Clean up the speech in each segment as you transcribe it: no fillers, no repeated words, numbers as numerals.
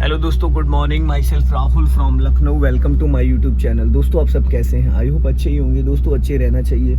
Hello दोस्तों, good morning. Myself Rahul from Lucknow. Welcome to my YouTube channel. दोस्तों आप सब कैसे हैं? आई होप अच्छे ही होंगे। दोस्तों अच्छे रहना चाहिए।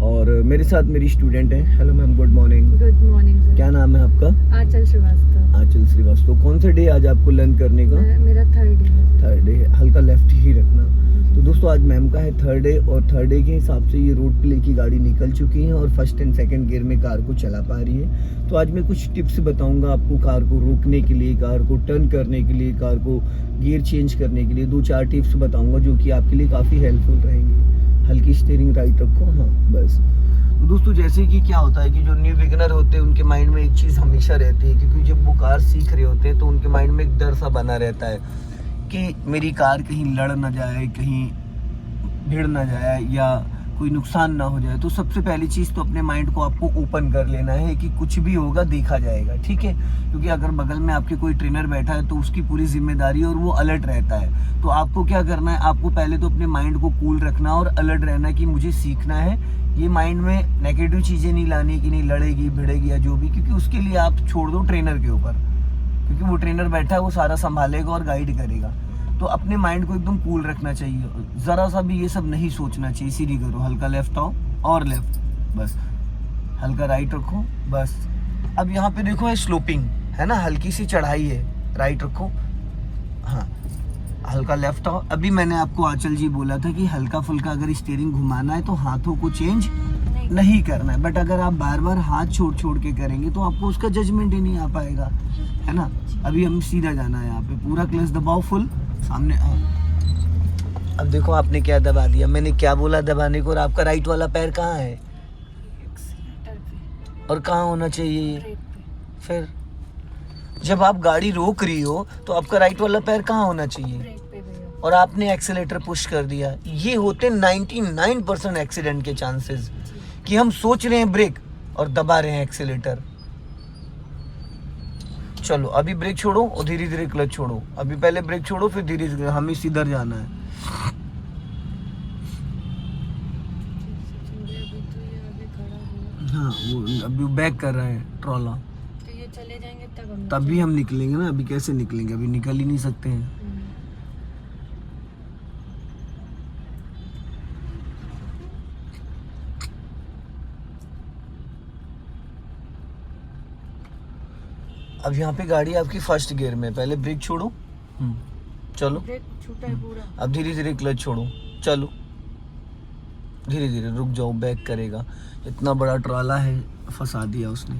और मेरे साथ मेरी स्टूडेंट हैं। Hello ma'am, good morning. Good morning. क्या नाम है आपका? आंचल श्रीवास्तव। आंचल श्रीवास्तव। कौन सा डे आज आपको लर्न करने का? मेरा थर्ड डे है। थर्ड डे है। हल्का लेफ्ट ही रखना। तो दोस्तों आज मैम का है थर्ड डे, और थर्ड डे के हिसाब से ये रोड प्ले की गाड़ी निकल चुकी है और फर्स्ट एंड सेकंड गियर में कार को चला पा रही है। तो आज मैं कुछ टिप्स बताऊंगा आपको कार को रोकने के लिए, कार को टर्न करने के लिए, कार को गियर चेंज करने के लिए। 2-4 टिप्स बताऊंगा जो कि आपके लिए काफ़ी हेल्पफुल रहेंगे। हल्की स्टीयरिंग राइट रखो, हाँ बस। तो दोस्तों जैसे कि क्या होता है कि जो न्यू बिगिनर होते हैं उनके माइंड में एक चीज़ हमेशा रहती है, क्योंकि जब वो कार सीख रहे होते हैं तो उनके माइंड में एक डर सा बना रहता है कि मेरी कार कहीं लड़ ना जाए, कहीं भिड़ ना जाए या कोई नुकसान ना हो जाए। तो सबसे पहली चीज़ तो अपने माइंड को आपको ओपन कर लेना है कि कुछ भी होगा देखा जाएगा, ठीक है। क्योंकि अगर बगल में आपके कोई ट्रेनर बैठा है तो उसकी पूरी जिम्मेदारी और वो अलर्ट रहता है। तो आपको क्या करना है, आपको पहले तो अपने माइंड को कूल रखना और अलर्ट रहना कि मुझे सीखना है। ये माइंड में नेगेटिव चीज़ें नहीं लानी कि नहीं लड़ेगी भिड़ेगी या जो भी, क्योंकि उसके लिए आप छोड़ दो ट्रेनर के ऊपर, क्योंकि वो ट्रेनर बैठा है, वो सारा संभालेगा और गाइड करेगा। तो अपने माइंड को एकदम कूल रखना चाहिए, ज़रा सा भी ये सब नहीं सोचना चाहिए। सीधी करो, हल्का लेफ्ट आओ और लेफ्ट, बस। हल्का राइट रखो, बस। अब यहाँ पे देखो है स्लोपिंग है ना, हल्की सी चढ़ाई है, राइट रखो, हाँ। हल्का लेफ्ट आओ। अभी मैंने आपको आंचल जी बोला था कि हल्का फुल्का अगर स्टीयरिंग घुमाना है तो हाथों को चेंज नहीं करना है। बट अगर आप बार बार हाथ छोड़ छोड़ के करेंगे तो आपको उसका जजमेंट ही नहीं आ पाएगा, है ना। अभी हम सीधा जाना है, यहाँ पे पूरा क्लच दबाओ फुल सामने। अब देखो आपने क्या दबा दिया, मैंने क्या बोला दबाने को, और आपका राइट वाला पैर कहाँ है और कहाँ होना चाहिए? फिर जब आप गाड़ी रोक रही हो तो आपका राइट वाला पैर कहाँ होना चाहिए? और आपने एक्सेलेटर पुश कर दिया। ये होते 99% एक्सीडेंट के चांसेस, कि हम सोच रहे हैं ब्रेक और दबा रहे हैं एक्सेलेटर। चलो अभी ब्रेक छोड़ो और धीरे धीरे क्लच छोड़ो। अभी पहले ब्रेक छोड़ो फिर धीरे धीरे, हमें सीधर जाना है। हाँ वो अभी बैक कर रहा है ट्रॉला, तो ये चले जाएंगे तभी हम निकलेंगे ना। अभी कैसे निकलेंगे? अभी निकल ही नहीं सकते हैं। अब यहाँ पे गाड़ी आपकी फर्स्ट गियर में, पहले ब्रेक छोड़ो, चलो। ब्रेक छूटा है पूरा। अब धीरे धीरे क्लच छोड़ो, चलो धीरे धीरे, रुक जाओ, बैक करेगा। इतना बड़ा ट्राला है, फंसा दिया उसने।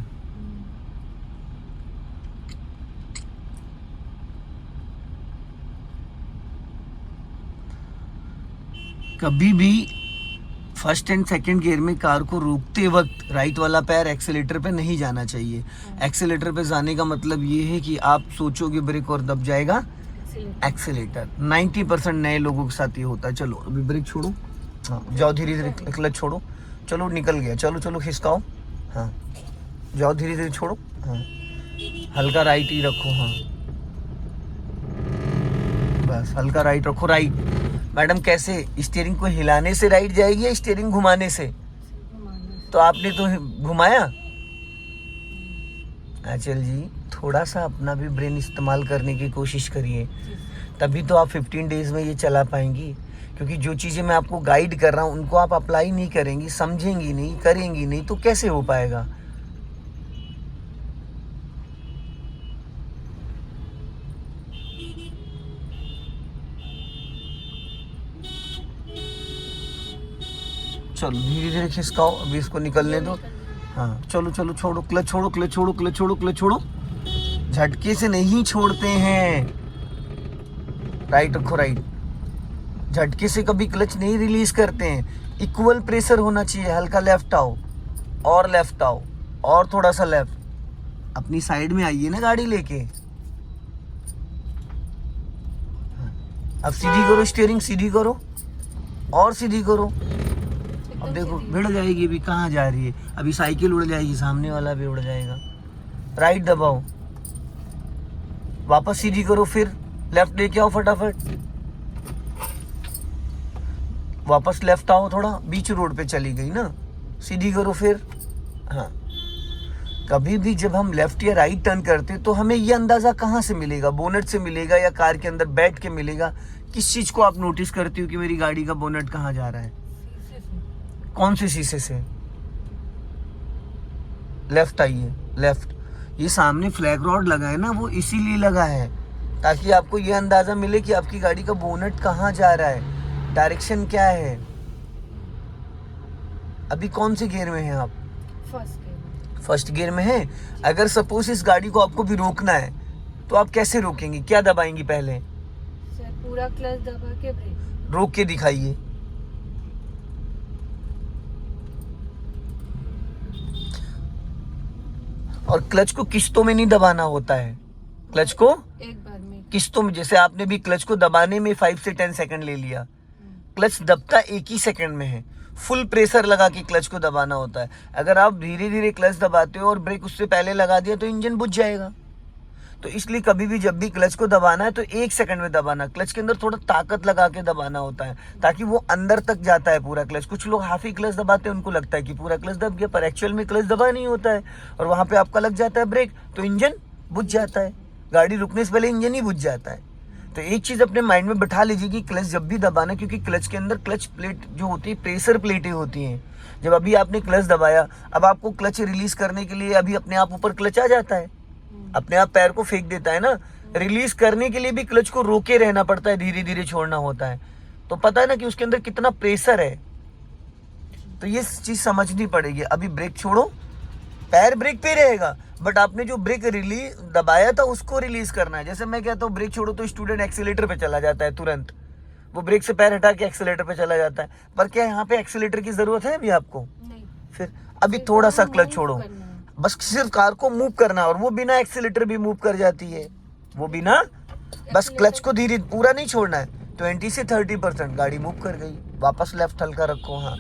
कभी भी फर्स्ट एंड सेकंड गियर में कार को रोकते वक्त राइट वाला पैर एक्सेलेटर पे नहीं जाना चाहिए। एक्सेलेटर पे जाने का मतलब ये है कि आप सोचोगे ब्रेक और दब जाएगा एक्सेलेटर। 90% नए लोगों के साथ ये होता है। चलो अभी ब्रेक छोड़ो, हाँ जाओ धीरे धीरे, क्लच छोड़ो, चलो निकल गया। चलो चलो खिसकाओ, हाँ जाओ धीरे धीरे छोड़ो, हाँ हल्का राइट ही रखो, हाँ बस हल्का राइट रखो। राइट मैडम कैसे? स्टीयरिंग को हिलाने से राइट जाएगी या स्टीयरिंग घुमाने से? तो आपने तो घुमाया। आंचल जी थोड़ा सा अपना भी ब्रेन इस्तेमाल करने की कोशिश करिए, तभी तो आप 15 डेज में ये चला पाएंगी। क्योंकि जो चीज़ें मैं आपको गाइड कर रहा हूँ उनको आप अप्लाई नहीं करेंगी, समझेंगी नहीं, करेंगी नहीं, तो कैसे हो पाएगा? चलो धीरे धीरे खिसकाओ, अभी इसको निकलने दो। हाँ चलो चलो छोड़ो, क्लच छोड़ो, क्लच छोड़ो, क्लच छोड़ो, क्लच छोड़ो। झटके से नहीं छोड़ते हैं, राइट रखो, राइट। झटके से कभी क्लच नहीं रिलीज करते हैं। इक्वल प्रेशर होना चाहिए। हल्का लेफ्ट आओ और लेफ्ट आओ और थोड़ा सा लेफ्ट। अपनी साइड में आइए ना गाड़ी लेके। अब सीधी करो, स्टीयरिंग सीधी करो और सीधी करो। अब देखो भिड़ जाएगी, अभी कहाँ जा रही है? अभी साइकिल उड़ जाएगी, सामने वाला भी उड़ जाएगा। राइट दबाओ, वापस सीधी करो, फिर लेफ्ट लेके आओ फटाफट। वापस लेफ्ट आओ, थोड़ा बीच रोड पे चली गई ना, सीधी करो फिर, हाँ कभी भी जब हम लेफ्ट या राइट टर्न करते तो हमें ये अंदाज़ा कहाँ से मिलेगा? बोनट से मिलेगा या कार के अंदर बैठ के मिलेगा? किस चीज़ को आप नोटिस करती हो कि मेरी गाड़ी का बोनट कहाँ जा रहा है? शीशे से। कौन से शीशे से? लेफ्ट आइए, लेफ्ट। ये सामने फ्लैग रॉड लगा है ना, वो इसीलिए लगा है ताकि आपको ये अंदाज़ा मिले कि आपकी गाड़ी का बोनट कहाँ जा रहा है, डायरेक्शन क्या है। अभी कौन से गियर में हैं आप? First gear. फर्स्ट गियर में है। अगर सपोज इस गाड़ी को आपको भी रोकना है तो आप कैसे रोकेंगे? क्या दबाएंगी पहले? सर पूरा क्लच दबा के ब्रेक। रोक के दिखाइए। और क्लच को किस्तों में नहीं दबाना होता है, क्लच को एक बार में। किस्तों में। जैसे आपने भी क्लच को दबाने में 5 से 10 सेकंड ले लिया, क्लच दबता एक ही सेकंड में है। फुल प्रेशर लगा के क्लच को दबाना होता है। अगर आप धीरे धीरे क्लच दबाते हो और ब्रेक उससे पहले लगा दिया तो इंजन बुझ जाएगा। तो इसलिए कभी भी जब भी क्लच को दबाना है तो 1 सेकंड में दबाना। क्लच के अंदर थोड़ा ताकत लगा के दबाना होता है ताकि वो अंदर तक जाता है पूरा क्लच। कुछ लोग हाफ ही क्लच दबाते हैं, उनको लगता है कि पूरा क्लच दब गया, पर एक्चुअल में क्लच दबा नहीं होता है और वहां पे आपका लग जाता है ब्रेक, तो इंजन बुझ जाता है। गाड़ी रुकने से पहले इंजन ही बुझ जाता है। तो एक चीज अपने माइंड में बैठा लीजिए कि क्लच जब भी दबाना, क्योंकि क्लच के अंदर क्लच प्लेट जो होती है, प्रेशर प्लेटें होती हैं। जब अभी आपने क्लच दबाया, अब आपको क्लच रिलीज करने के लिए अभी अपने आप ऊपर क्लच आ जाता है, अपने आप पैर को फेंक देता है ना। रिलीज करने के लिए भी क्लच को रोके रहना पड़ता है, धीरे धीरे छोड़ना होता है। तो पता है ना कि उसके अंदर कितना प्रेशर है। तो ये चीज समझनी पड़ेगी। अभी ब्रेक छोड़ो, पैर ब्रेक पे रहेगा, बट आपने जो ब्रेक रिलीज दबाया था उसको रिलीज करना है। जैसे मैं कहता हूँ ब्रेक छोड़ो तो स्टूडेंट एक्सीलेटर पे चला जाता है तुरंत, वो ब्रेक से पैर हटा के एक्सीलेटर पे चला जाता है। पर क्या यहाँ पे एक्सीलेटर की जरूरत है अभी आपको? नहीं। फिर अभी थोड़ा सा क्लच छोड़ो, बस सिर्फ कार को मूव करना है और वो बिना एक्सीलेटर भी मूव कर जाती है, वो बिना, बस क्लच को धीरे, पूरा नहीं छोड़ना है। 20 से 30% गाड़ी मूव कर गई। वापस लेफ्ट हल्का रखो, हाँ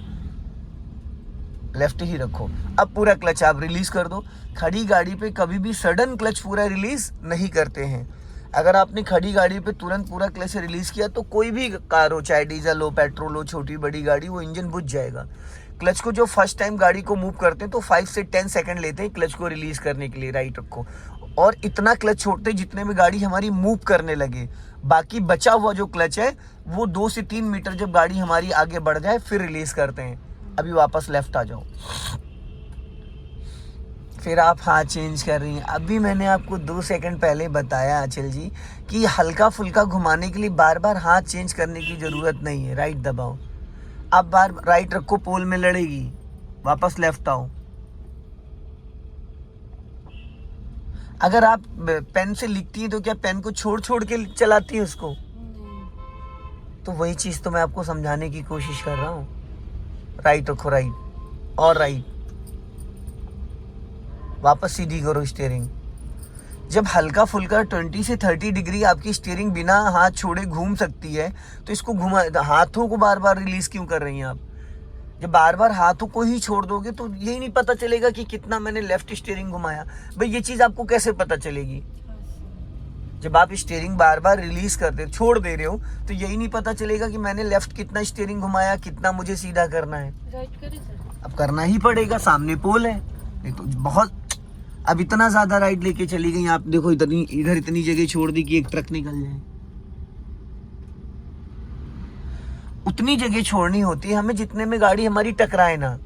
लेफ्ट ही रखो। अब पूरा क्लच आप रिलीज कर दो। खड़ी गाड़ी पे कभी भी सडन क्लच पूरा रिलीज नहीं करते हैं। अगर आपने खड़ी गाड़ी पे तुरंत पूरा क्लच रिलीज किया तो कोई भी कार हो, चाहे डीजल हो, पेट्रोल हो, छोटी बड़ी गाड़ी, वो इंजन बुझ जाएगा। क्लच को जो फर्स्ट टाइम गाड़ी को मूव करते हैं तो 5 से 10 सेकंड लेते हैं क्लच को रिलीज करने के लिए। राइट रखो और इतना क्लच छोड़ते हैं जितने में गाड़ी हमारी मूव करने लगे। बाकी बचा हुआ जो क्लच है वो 2 से 3 मीटर जब गाड़ी हमारी आगे बढ़ जाए फिर रिलीज करते हैं। अभी वापस लेफ्ट आ जाओ, फिर आप हाथ चेंज कर रही हैं। अभी मैंने आपको 2 सेकंड पहले बताया आंचल जी कि हल्का फुल्का घुमाने के लिए बार बार हाथ चेंज करने की जरूरत नहीं है। राइट दबाओ, अब बार राइट रखो, पोल में लड़ेगी, वापस लेफ्ट आओ। अगर आप पेन से लिखती हैं तो क्या पेन को छोड़ छोड़ के चलाती हैं उसको? तो वही चीज तो मैं आपको समझाने की कोशिश कर रहा हूँ। राइट रखो, राइट और राइट, वापस सीधी करो स्टीयरिंग। जब हल्का फुल्का 20 से 30 डिग्री आपकी स्टीयरिंग बिना हाथ छोड़े घूम सकती है तो इसको घुमा, हाथों को बार बार रिलीज क्यों कर रही हैं आप? जब बार बार हाथों को ही छोड़ दोगे तो यही नहीं पता चलेगा कि कितना मैंने लेफ्ट स्टीयरिंग घुमाया। भाई ये चीज आपको कैसे पता चलेगी? जब आप स्टीयरिंग बार बार रिलीज करते, छोड़ दे रहे हो, तो यही नहीं पता चलेगा कि मैंने लेफ्ट कितना स्टीयरिंग घुमाया, कितना मुझे सीधा करना है। राइट करें सर? अब करना ही पड़ेगा, सामने पोल है। नहीं तो बहुत, अब इतना ज्यादा राइट लेके चली गई आप, देखो इतनी इधर इतनी जगह छोड़ दी कि एक ट्रक निकल जाए। उतनी जगह छोड़नी होती है हमें जितने में गाड़ी हमारी टकराए ना।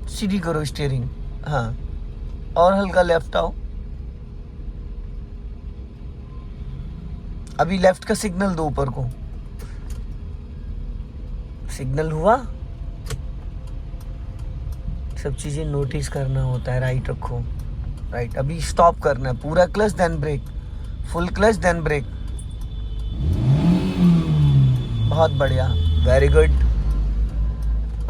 सीधी करो स्टीयरिंग, हाँ और हल्का लेफ्ट आओ। अभी लेफ्ट का सिग्नल दो ऊपर को, सिग्नल हुआ। सब चीजें नोटिस करना होता है। राइट रखो, राइट। अभी स्टॉप करना है, पूरा clutch then brake, full clutch then brake. बहुत बढ़िया, वेरी गुड,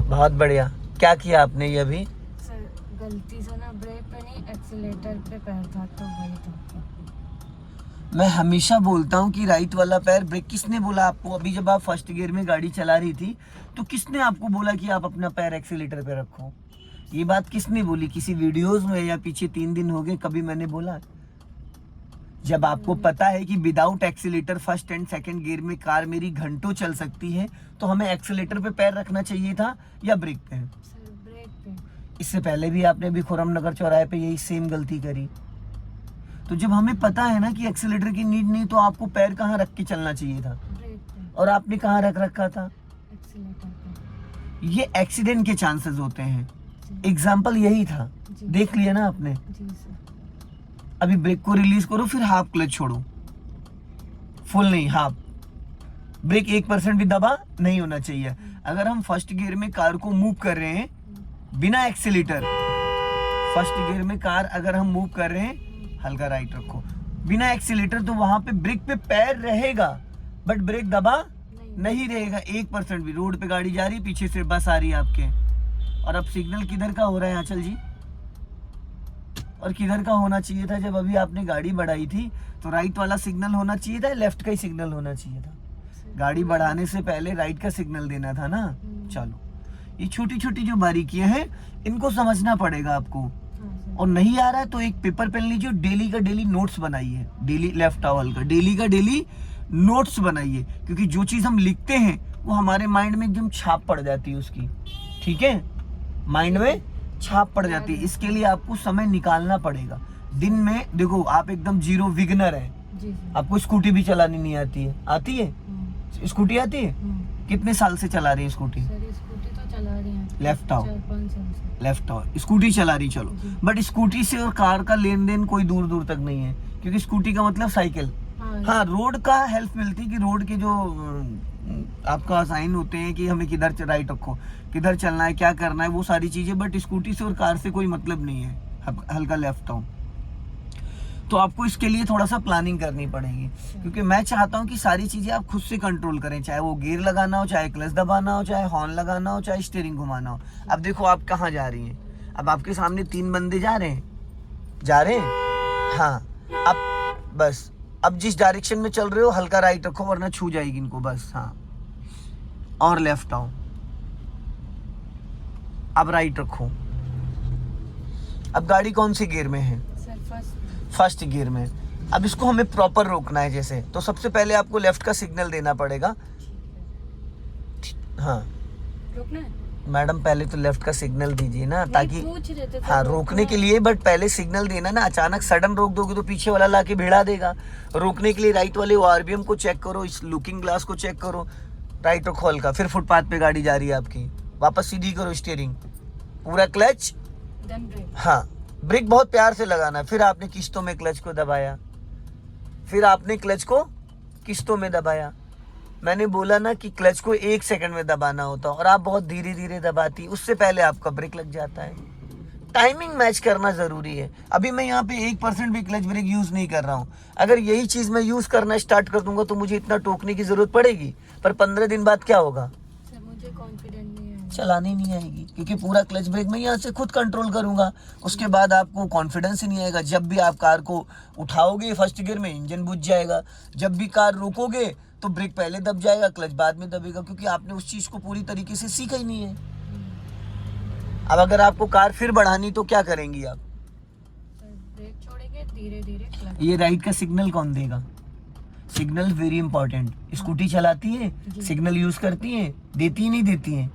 बहुत बढ़िया। क्या किया आपने ये अभी? सर गलती से ना ब्रेक पे नहीं, एक्सीलेटर पे पैर था तो वही था। मैं हमेशा बोलता हूँ कि राइट वाला पैर ब्रेक। किसने बोला आपको? अभी जब आप फर्स्ट गियर में गाड़ी चला रही थी तो किसने आपको बोला कि आप अपना पैर एक्सीलेटर पे रखो? ये बात किसने बोली? किसी वीडियोस में या पीछे 3 दिन हो गए कभी मैंने बोला? जब आपको पता है कि without accelerator first and second gear में कार मेरी घंटों चल सकती है, तो हमें एक्सीलेटर पे पैर रखना चाहिए था या ब्रेक पे? सर ब्रेक पे। इससे पहले भी आपने अभी खुरम नगर चौराहे पे यही सेम गलती करी। तो जब हमें पता है ना कि एक्सीलेटर की नीड नहीं, तो आपको पैर कहाँ रख के चलना चाहिए था? ब्रेक पे। और आपने कहाँ रख रखा था? एक्सीलेटर पे। ये एक्सीडेंट के चांसेस होते हैं। जी। एग्जाम्पल यही था, जी। देख लिया ना आपने। जी सर। अभी ब्रेक को रिलीज करो, फिर हाफ क्लच छोड़ो, फुल नहीं, हाफ। ब्रेक 1% भी दबा नहीं होना चाहिए। अगर हम फर्स्ट गियर में कार को मूव कर रहे हैं बिना एक्सीलेटर, फर्स्ट गियर में कार अगर हम मूव कर रहे हैं, हल्का राइट रखो, बिना एक्सीलेटर, तो वहां पे ब्रेक पे पैर रहेगा बट ब्रेक दबा नहीं रहेगा 1% भी। रोड पे गाड़ी जा रही है, पीछे से बस आ रही है आपके, और अब सिग्नल किधर का हो रहा है आंचल जी? और किधर का होना चाहिए था? जब अभी आपने गाड़ी बढ़ाई थी तो राइट वाला सिग्नल होना चाहिए था, लेफ्ट का ही सिग्नल होना चाहिए था? गाड़ी बढ़ाने से पहले राइट का सिग्नल देना था ना। चलो, ये छोटी छोटी जो बारीकियां हैं इनको समझना पड़ेगा आपको। और नहीं आ रहा है तो एक पेपर पेन लीजिए, डेली का डेली नोट्स बनाइए, डेली लेफ्ट टॉवल का डेली का डेली नोट्स बनाइए, क्योंकि जो चीज हम लिखते हैं वो हमारे माइंड में एकदम छाप पड़ जाती है उसकी। ठीक है, माइंड में छाप पड़ जाती है। इसके लिए आपको समय निकालना पड़ेगा। दिन में देखो, आप एकदम जीरो बिगिनर है, जी सर। आपको स्कूटी भी चलानी नहीं आती है? आती है? स्कूटी आती है? कितने साल से चला रही है स्कूटी? सर स्कूटी तो चला रही हैं। लेफ्ट आओ, 4-5 साल से। लेफ्ट आओ, स्कूटी चला रही, चलो। बट स्कूटी से और कार का लेन देन कोई दूर दूर तक नहीं है, क्योंकि स्कूटी का मतलब साइकिल। हाँ, रोड का हेल्प मिलती है कि रोड के जो आपका साइन होते हैं कि हमें किधर राइट रखो, किधर चलना है, क्या करना है, वो सारी चीजें। बट स्कूटी से और कार से कोई मतलब नहीं है, हल्का लेफ्ट आओ। तो आपको इसके लिए थोड़ा सा प्लानिंग करनी पड़ेगी, क्योंकि मैं चाहता हूँ कि सारी चीजें आप खुद से कंट्रोल करें, चाहे वो गियर लगाना हो, चाहे क्लच दबाना हो, चाहे हॉर्न लगाना हो, चाहे स्टीयरिंग घुमाना हो। अब देखो आप कहाँ जा रही हैं, अब आपके सामने 3 बंदे जा रहे हैं। हाँ, अब बस, अब जिस डायरेक्शन में चल रहे हो हल्का राइट रखो, वरना छू जाएगी इनको, बस। हाँ, और लेफ्ट आओ, अब राइट रखो। अब गाड़ी कौन सी गियर में है? फर्स्ट गियर में। अब इसको हमें प्रॉपर रोकना है जैसे, तो सबसे पहले आपको लेफ्ट का सिग्नल देना पड़ेगा। हाँ रोकना है मैडम, पहले तो लेफ्ट का सिग्नल दीजिए ना, ताकि पूछ रहे थे। हाँ, रोकने के लिए, बट पहले सिग्नल देना ना। अचानक सडन रोक दोगे तो पीछे वाला लाके भिड़ा देगा। रोकने के लिए राइट वाले आरबीएम को चेक करो, इस लुकिंग ग्लास को चेक करो, राइट रखो हल्का, फिर फुटपाथ पे गाड़ी जा रही है आपकी, वापस सीधी करो स्टीयरिंग, पूरा क्लच, हाँ, ब्रेक बहुत प्यार से लगाना। फिर आपने किस्तों में क्लच को दबाया, फिर आपने क्लच को किस्तों में दबाया। मैंने बोला ना कि क्लच को 1 सेकंड में दबाना होता, और आप बहुत धीरे धीरे दबाती, उससे पहले आपका ब्रेक लग जाता है। टाइमिंग मैच करना जरूरी है। अभी मैं यहाँ पे 1% भी क्लच ब्रेक यूज नहीं कर रहा हूँ। अगर यही चीज मैं यूज करना स्टार्ट कर दूंगा तो मुझे इतना टोकने की जरूरत पड़ेगी, पर 15 दिन बाद क्या होगा? सर मुझे कॉन्फिडेंस नहीं है, चलानी नहीं आएगी, क्योंकि पूरा क्लच ब्रेक मैं यहाँ से खुद कंट्रोल करूंगा। उसके बाद आपको कॉन्फिडेंस ही नहीं आएगा। जब भी आप कार को उठाओगे फर्स्ट गियर में, इंजन बुझ जाएगा। जब भी कार रोकोगे तो ब्रेक पहले दब जाएगा, क्लच बाद में दबेगा, क्योंकि आपने उस चीज को पूरी तरीके से सीखा ही नहीं है। अब अगर आपको कार फिर बढ़ानी तो क्या करेंगी आप? ब्रेक छोड़ेंगे, धीरे धीरे क्लच। ये राइट का सिग्नल कौन देगा? Signal very important. स्कूटी चलाती है, सिग्नल यूज करती है, देती है नहीं देती है?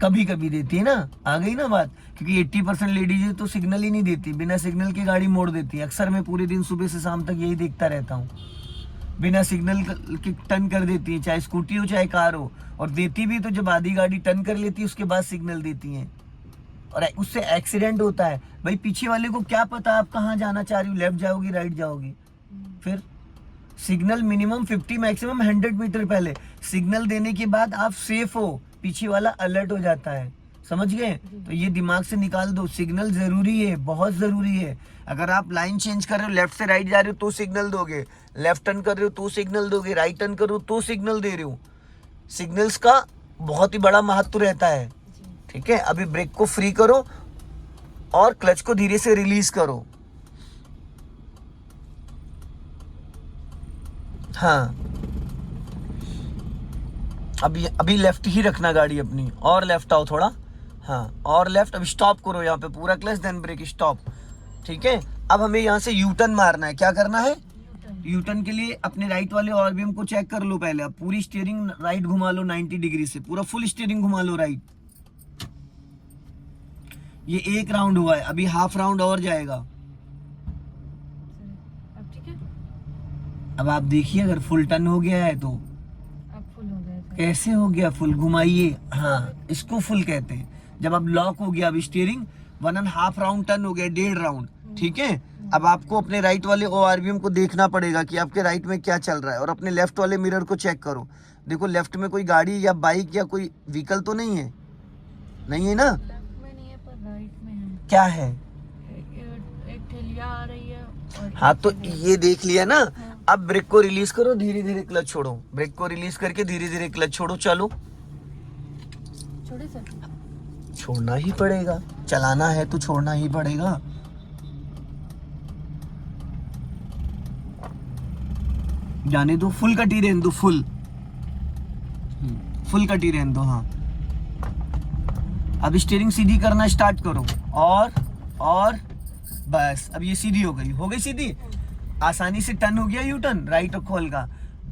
कभी कभी देती है ना। आ गई ना बात, क्योंकि 80% लेडीज है तो सिग्नल ही नहीं देती, बिना सिग्नल के गाड़ी मोड़ देती है। अक्सर मैं पूरे दिन सुबह से शाम तक यही देखता रहता हूँ, बिना सिग्नल के टर्न कर देती है, चाहे स्कूटी हो चाहे कार हो। और देती भी तो जब आधी गाड़ी टर्न कर लेती है उसके बाद सिग्नल देती है, और उससे एक्सीडेंट होता है। भाई पीछे वाले को क्या पता आप कहाँ जाना चाह रही हो, लेफ्ट जाओगी राइट जाओगी? फिर सिग्नल मिनिमम 50 मैक्सिमम 100 मीटर पहले सिग्नल देने के बाद आप सेफ हो, पीछे वाला अलर्ट हो जाता है। समझ गए? तो ये दिमाग से निकाल दो, सिग्नल जरूरी है, बहुत जरूरी है। अगर आप लाइन चेंज कर रहे हो, लेफ्ट से राइट जा रहे हो तो सिग्नल दोगे, लेफ्ट टर्न कर रहे हो तो सिग्नल दोगे, राइट टर्न कर रहे हो तो सिग्नल दे रहे हो। सिग्नल्स का बहुत ही बड़ा महत्व रहता है। ठीक है, अभी ब्रेक को फ्री करो और क्लच को धीरे से रिलीज करो। हाँ, अभी लेफ्ट ही रखना गाड़ी अपनी, और लेफ्ट आओ थोड़ा। हाँ, और लेफ्ट। अब स्टॉप करो यहाँ पे, पूरा क्लच देन ब्रेक, स्टॉप। ठीक है, अब हमें यहाँ से यू टर्न मारना है। क्या करना है? U-turn। यू टर्न के लिए अपने राइट वाले आरबीएम को चेक कर लो पहले। अब पूरी स्टीयरिंग राइट घुमा लो 90 डिग्री से, पूरा फुल स्टीयरिंग घुमा लो राइट। ये एक राउंड हुआ है, अभी हाफ राउंड और जाएगा। अब ठीक है। अब आप देखिए अगर फुल टर्न हो गया है तो। अब फुल हो गया था। कैसे हो गया फुल? घुमाइए, हाँ इसको फुल कहते हैं। जब अब लॉक हो गया, अब स्टीयरिंग 1.5 राउंड टर्न हो गया, 1.5 राउंड, ठीक है। अब आपको अपने राइट वाले ओआरबीएम को देखना पड़ेगा कि आपके राइट में क्या चल रहा है, और अपने लेफ्ट वाले मिरर को चेक करो। देखो लेफ्ट में कोई गाड़ी या बाइक या कोई व्हीकल तो नहीं है, नहीं है ना? लेफ्ट में नहीं है पर राइट में है। क्या है? एक ठेलिया आ रही है और हाँ तो ये देख लिया ना। हाँ। अब ब्रेक को रिलीज करो, धीरे धीरे क्लच छोड़ो। ब्रेक को रिलीज करके धीरे धीरे क्लच छोड़ो। चलो, छोड़े सर। छोड़ना ही पड़ेगा, चलाना है तो छोड़ना ही पड़ेगा। जाने दो, फुल कटी रहने दो, फुल कटी रहने दो। हाँ अब स्टीयरिंग सीधी करना स्टार्ट करो, और बस अब ये सीधी हो गई सीधी। आसानी से टर्न हो गया, यू टर्न राइट और खोल का।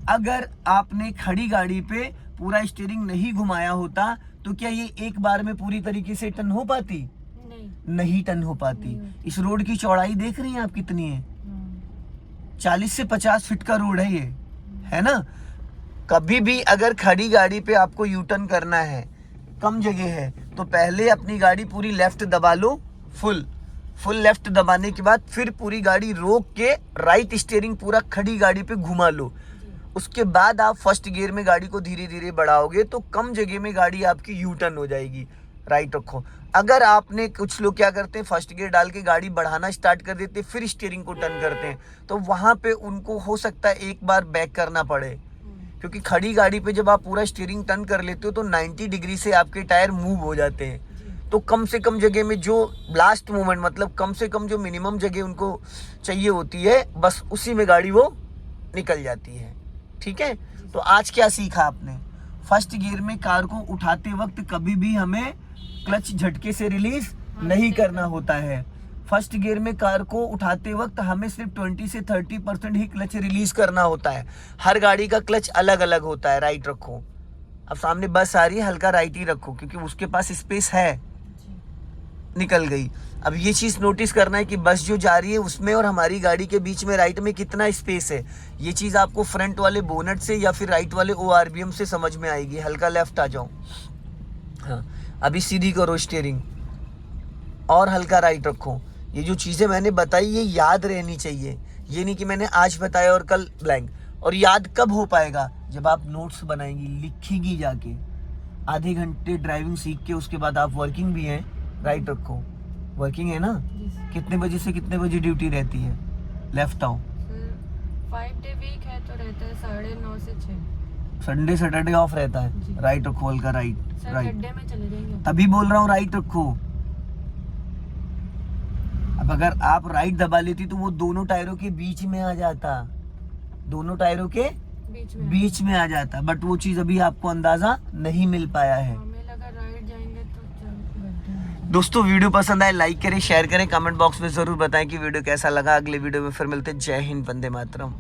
अगर आपने खड़ी गाड़ी पे पूरा स्टीयरिंग नहीं घुमाया होता तो क्या ये एक बार में पूरी तरीके से टर्न हो पाती? नहीं टर्न हो पाती। नहीं। इस रोड की चौड़ाई देख रही हैं आप कितनी है? हाँ। 40 से 50 फीट का रोड है ये, है ना। कभी भी अगर खड़ी गाड़ी पे आपको यू टर्न करना है, कम जगह है, तो पहले अपनी गाड़ी पूरी लेफ्ट दबा लो, फुल लेफ्ट दबाने के बाद फिर पूरी गाड़ी रोक के राइट स्टीयरिंग पूरा खड़ी गाड़ी पे घुमा लो। उसके बाद आप फर्स्ट गियर में गाड़ी को धीरे धीरे बढ़ाओगे तो कम जगह में गाड़ी आपकी यू टर्न हो जाएगी। राइट रखो। अगर आपने, कुछ लोग क्या करते हैं, फर्स्ट गियर डाल के गाड़ी बढ़ाना स्टार्ट कर देते, फिर स्टीयरिंग को टर्न करते हैं, तो वहां पे उनको हो सकता है एक बार बैक करना पड़े, क्योंकि खड़ी गाड़ी पे जब आप पूरा स्टीयरिंग टर्न कर लेते हो तो 90 डिग्री से आपके टायर मूव हो जाते हैं। तो कम से कम जगह में जो लास्ट मोमेंट, मतलब कम से कम जो मिनिमम जगह उनको चाहिए होती है, बस उसी में गाड़ी वो निकल जाती है। ठीक है। तो आज क्या सीखा आपने? फर्स्ट गियर में कार को उठाते वक्त कभी भी हमें क्लच झटके से रिलीज नहीं करना होता है। फर्स्ट गियर में कार को उठाते वक्त हमें सिर्फ 20 से 30% ही क्लच रिलीज करना होता है। हर गाड़ी का क्लच अलग अलग होता है। राइट रखो। अब सामने बस आ रही है, हल्का राइट ही रखो, क्योंकि उसके पास स्पेस है, निकल गई। अब ये चीज नोटिस करना है कि बस जो जा रही है उसमें और हमारी गाड़ी के बीच में राइट में कितना स्पेस है। ये चीज आपको फ्रंट वाले बोनट से या फिर राइट वाले ओआरबीएम से समझ में आएगी। हल्का लेफ्ट आ जाओ। हाँ, अभी सीधी करो स्टीयरिंग और हल्का राइट रखो। ये जो चीजें मैंने बताई ये याद रहनी चाहिए। ये नहीं कि मैंने आज बताया और कल ब्लैंक। और याद कब हो पाएगा? जब आप नोट्स बनाएंगी, लिखेगी जाके। आधे घंटे ड्राइविंग सीख के उसके बाद आप वर्किंग भी हैं। राइट रखो। वर्किंग है ना? कितने बजे से कितने बजे ड्यूटी रहती है? लेफ्ट आओ। 5 डे वीक है तो रहता है 9:30 से 6। संडे सैटरडे ऑफ रहता है। जी। राइट रखो, हल्का राइट। सर राइट, गड्ढे में चले जाएंगे। तभी बोल रहा हूँ राइट रखो। अब अगर आप राइट दबा लेती तो वो दोनों टायरों के बीच में आ जाता, दोनों टायरों के बीच में आ जाता, बट वो चीज अभी आपको अंदाजा नहीं मिल पाया है। हमें लगा राइट जाएंगे तो गड्ढे में। दोस्तों वीडियो पसंद आए लाइक करें, शेयर करें, कमेंट बॉक्स में जरूर बताएं कि वीडियो कैसा लगा। अगले वीडियो में फिर मिलते हैं। जय हिंद, वंदे मातरम।